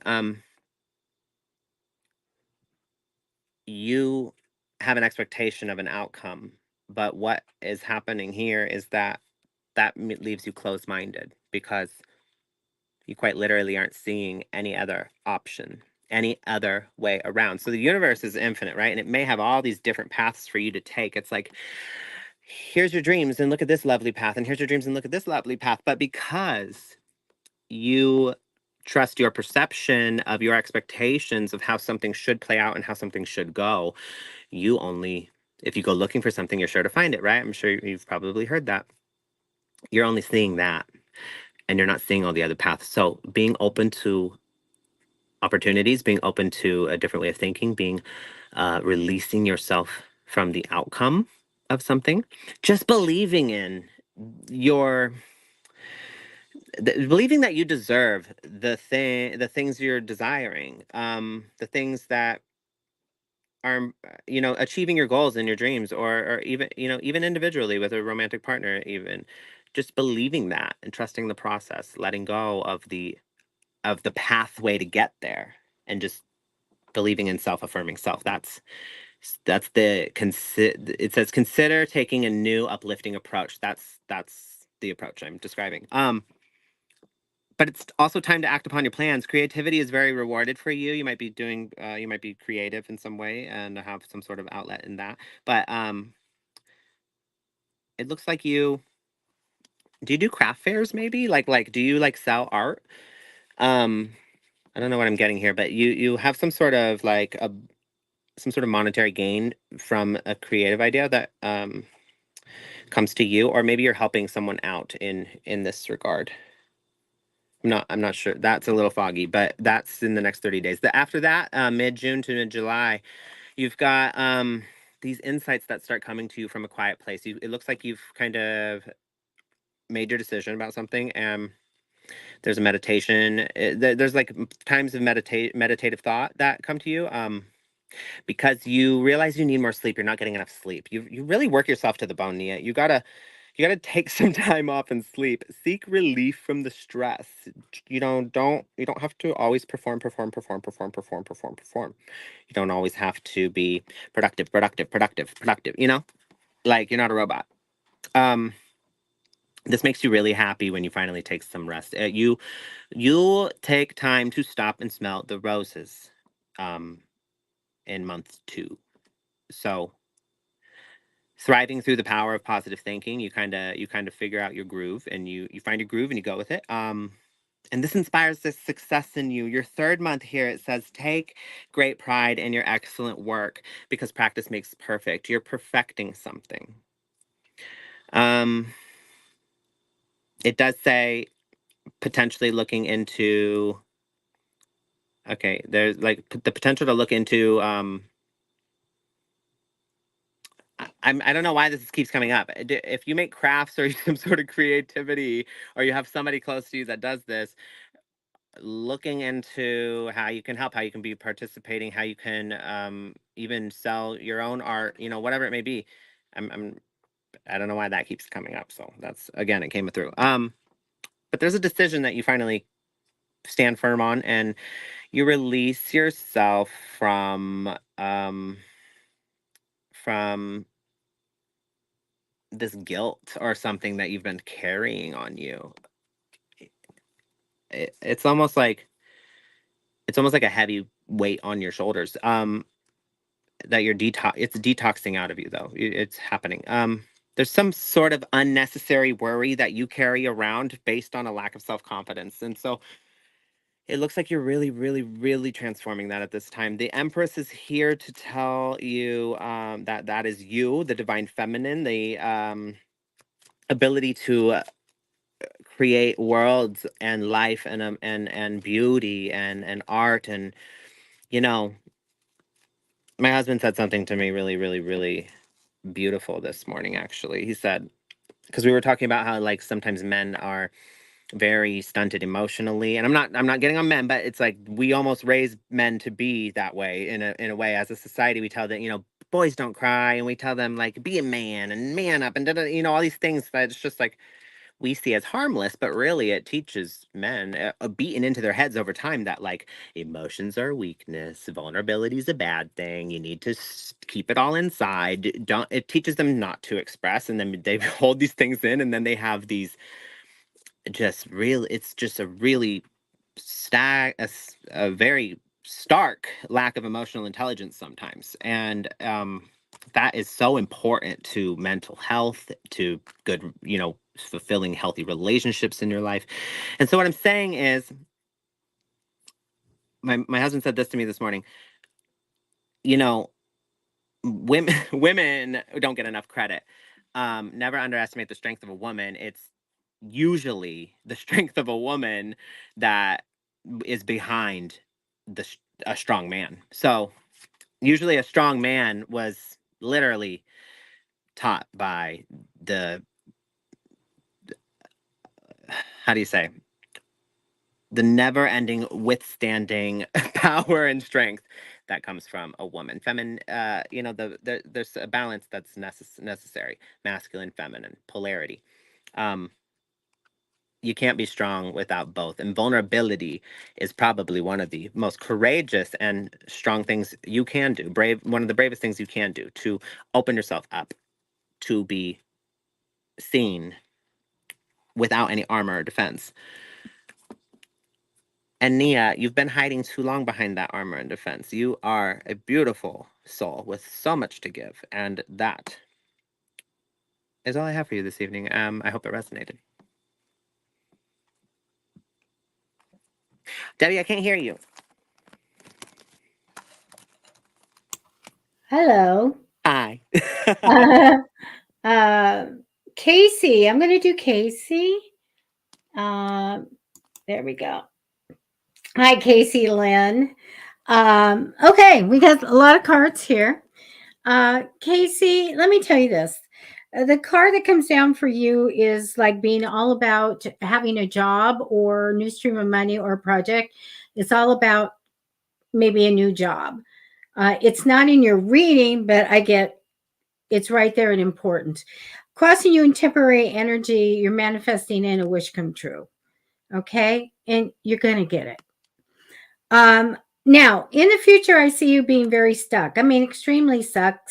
You have an expectation of an outcome, but what is happening here is that leaves you closed-minded because you quite literally aren't seeing any other option, any other way around. So the universe is infinite, right? And it may have all these different paths for you to take. It's like, here's your dreams and look at this lovely path, and here's your dreams and look at this lovely path. But because you trust your perception of your expectations of how something should play out and how something should go, you only, if you go looking for something, you're sure to find it, right? I'm sure you've probably heard that. You're only seeing that and you're not seeing all the other paths. So being open to opportunities, being open to a different way of thinking, being releasing yourself from the outcome of something, just believing in your believing that you deserve the things you're desiring, the things that are achieving your goals and your dreams, or even even individually with a romantic partner, even just believing that and trusting the process, letting go of the pathway to get there, and just believing in self-affirming self. That's it says consider taking a new uplifting approach. That's the approach I'm describing. But it's also time to act upon your plans. Creativity is very rewarded for you. You might be doing you might be creative in some way and have some sort of outlet in that. But it looks like do you do craft fairs maybe? Like do you like sell art? Um I don't know what I'm getting here, but you have some sort of like some sort of monetary gain from a creative idea that comes to you, or maybe you're helping someone out in this regard. I'm not sure. That's a little foggy, but that's in the next 30 days. After that, mid-June to mid-July, you've got these insights that start coming to you from a quiet place. It looks like you've kind of made your decision about something, and there's a meditation. There's like times of meditative thought that come to you. Because you realize you need more sleep. You're not getting enough sleep. You really work yourself to the bone, Nia. You gotta take some time off and sleep. Seek relief from the stress. You don't have to always perform. You don't always have to be productive. Like you're not a robot. Um, this makes you really happy when you finally take some rest. You'll take time to stop and smell the roses. Um, in month 2. So thriving through the power of positive thinking, you kind of figure out your groove, and you find your groove and you go with it. And this inspires this success in you. Your 3rd month here, it says take great pride in your excellent work because practice makes perfect. You're perfecting something. um it does say potentially looking into, okay, there's like the potential to look into I don't know why this keeps coming up. If you make crafts or some sort of creativity, or you have somebody close to you that does this, looking into how you can help, how you can be participating, how you can even sell your own art, whatever it may be. I'm I don't know why that keeps coming up. So that's, again, it came through. But there's a decision that you finally stand firm on, and you release yourself from this guilt or something that you've been carrying on you. It's almost like a heavy weight on your shoulders. That it's detoxing out of you, though. It's happening. There's some sort of unnecessary worry that you carry around based on a lack of self-confidence. And so it looks like you're really, really, really transforming that at this time. The Empress is here to tell you that that is you, the divine feminine, the ability to create worlds and life and beauty and art. And you know my husband said something to me really, really, really beautiful this morning. Actually, he said, because we were talking about how like sometimes men are very stunted emotionally, and I'm not getting on men, but it's like we almost raise men to be that way. In a way, as a society, we tell them, boys don't cry, and we tell them like be a man and man up and all these things that it's just like we see as harmless, but really it teaches men beaten into their heads over time that like emotions are weakness, vulnerability is a bad thing. You need to keep it all inside. Don't It teaches them not to express, and then they hold these things in, and then they have these it's just a really a very stark lack of emotional intelligence sometimes. And that is so important to mental health, to good, fulfilling healthy relationships in your life. And so what I'm saying is, my husband said this to me this morning. you know women don't get enough credit. Never underestimate the strength of a woman. It's usually the strength of a woman that is behind a strong man. So usually a strong man was literally taught by the how do you say, the never ending withstanding power and strength that comes from a woman. Feminine, there's a balance that's necessary, masculine, feminine, polarity. you can't be strong without both. And vulnerability is probably one of the most courageous and strong things you can do. One of the bravest things you can do, to open yourself up, to be seen without any armor or defense. And Nia, you've been hiding too long behind that armor and defense. You are a beautiful soul with so much to give. And that is all I have for you this evening. I hope it resonated. Debbie, I can't hear you. Hello. Hi. uh, Casey, I'm going to do Casey. There we go. Hi, Casey Lynn. Okay, we got a lot of cards here. Casey, let me tell you this. The card that comes down for you is like being all about having a job or new stream of money or a project. It's all about maybe a new job. It's not in your reading, but I get it's right there and important. Crossing you in temporary energy, you're manifesting in a wish come true. Okay. And you're going to get it. Now, in the future, I see you being very stuck. I mean, extremely stuck.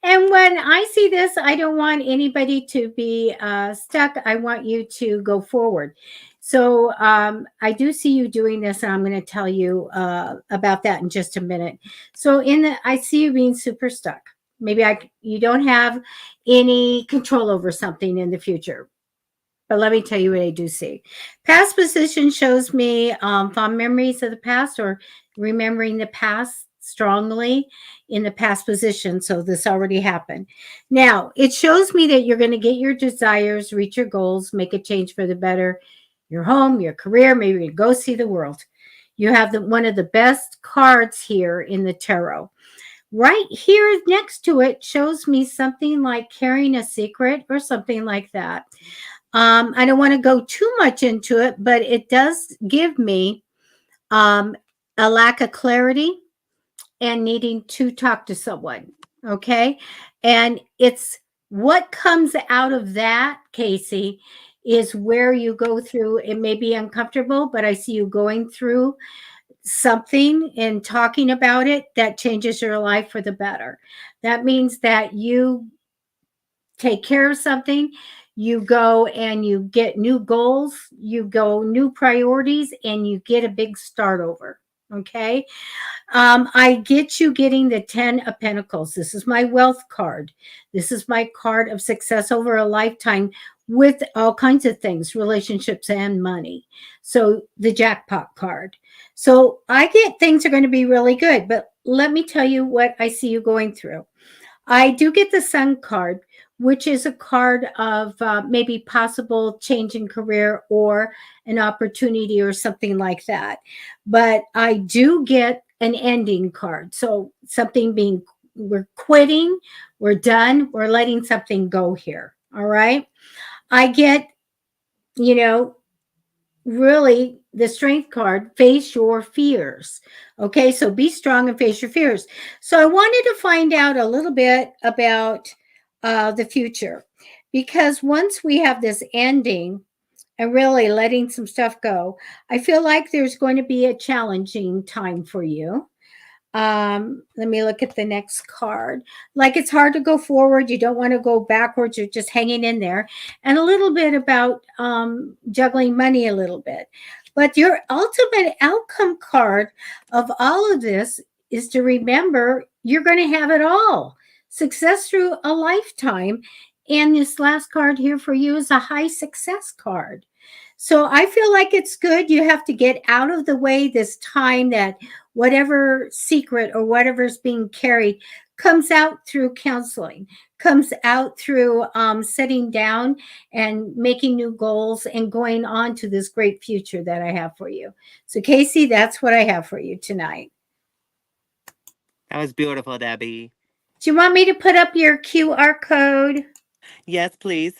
And when I see this, I don't want anybody to be stuck. I want you to go forward. So I do see you doing this, and I'm going to tell you about that in just a minute. So I see you being super stuck. Maybe you don't have any control over something in the future. But let me tell you what I do see. Past position shows me fond memories of the past or remembering the past strongly in the past position. So this already happened. Now, it shows me that you're going to get your desires, reach your goals, make a change for the better, your home, your career, maybe you go see the world. You have one of the best cards here in the tarot. Right here next to it shows me something like carrying a secret or something like that. I don't want to go too much into it, but it does give me a lack of clarity and needing to talk to someone. Okay. And it's what comes out of that, Casey, is where you go through. It may be uncomfortable, but I see you going through something and talking about it that changes your life for the better. That means that you take care of something, you go and you get new goals, you go new priorities, and you get a big start over. Okay. I get you getting the 10 of Pentacles. This is my wealth card. This is my card of success over a lifetime with all kinds of things, relationships and money. So the jackpot card. So I get things are going to be really good, but let me tell you what I see you going through. I do get the Sun card, which is a card of maybe possible change in career or an opportunity or something like that. But I do get an ending card. So something being, we're quitting, we're done, we're letting something go here. All right. I get, you know, really the strength card, face your fears. Okay, so be strong and face your fears. So I wanted to find out a little bit about the future, because once we have this ending and really letting some stuff go, I feel like there's going to be a challenging time for you. Let me look at the next card. Like, it's hard to go forward, you don't want to go backwards, you're just hanging in there. And a little bit about juggling money a little bit. But your ultimate outcome card of all of this is to remember you're going to have it all. Success through a lifetime. And this last card here for you is a high success card. So I feel like it's good. You have to get out of the way this time, that whatever secret or whatever's being carried comes out through counseling, comes out through sitting down and making new goals and going on to this great future that I have for you. So, Casey, that's what I have for you tonight. That was beautiful, Debbie. Do you want me to put up your QR code? Yes, please.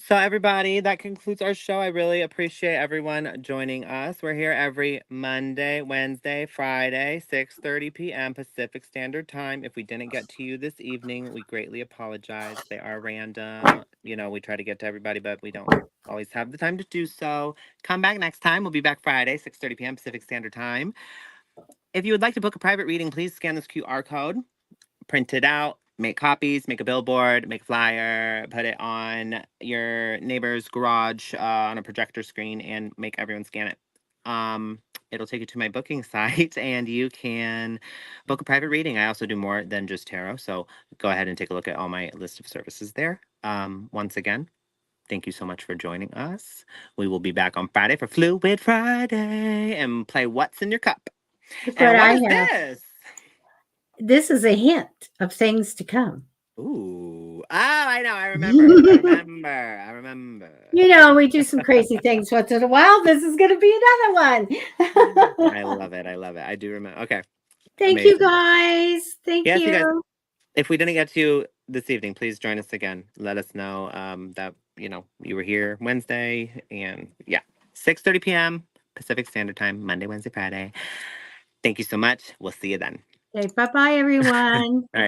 So everybody, that concludes our show. I really appreciate everyone joining us. We're here every Monday, Wednesday, Friday, 6:30 p.m. Pacific Standard Time. If we didn't get to you this evening, we greatly apologize. They are random. You know, we try to get to everybody, but we don't always have the time to do so. Come back next time. We'll be back Friday, 6:30 p.m. Pacific Standard Time. If you would like to book a private reading, please scan this QR code, print it out, make copies, make a billboard, make a flyer, put it on your neighbor's garage on a projector screen, and make everyone scan it. It'll take you to my booking site, and you can book a private reading. I also do more than just tarot, so go ahead and take a look at all my list of services there. Once again, thank you so much for joining us. We will be back on Friday for Fluid Friday and play What's in Your Cup. Look And what what I is have. this? This is a hint of things to come. Ooh. Oh, I know. I remember. I remember. I remember. You know, we do some crazy things once in a while. This is going to be another one. I love it. I love it. I do remember. Okay. Thank you, Amazing. guys. Thank Yes, you guys. you. If we didn't get to you this evening, please join us again. Let us know that, you were here Wednesday. And yeah, 6:30 p.m. Pacific Standard Time, Monday, Wednesday, Friday. Thank you so much. We'll see you then. Okay, bye-bye, everyone. All right.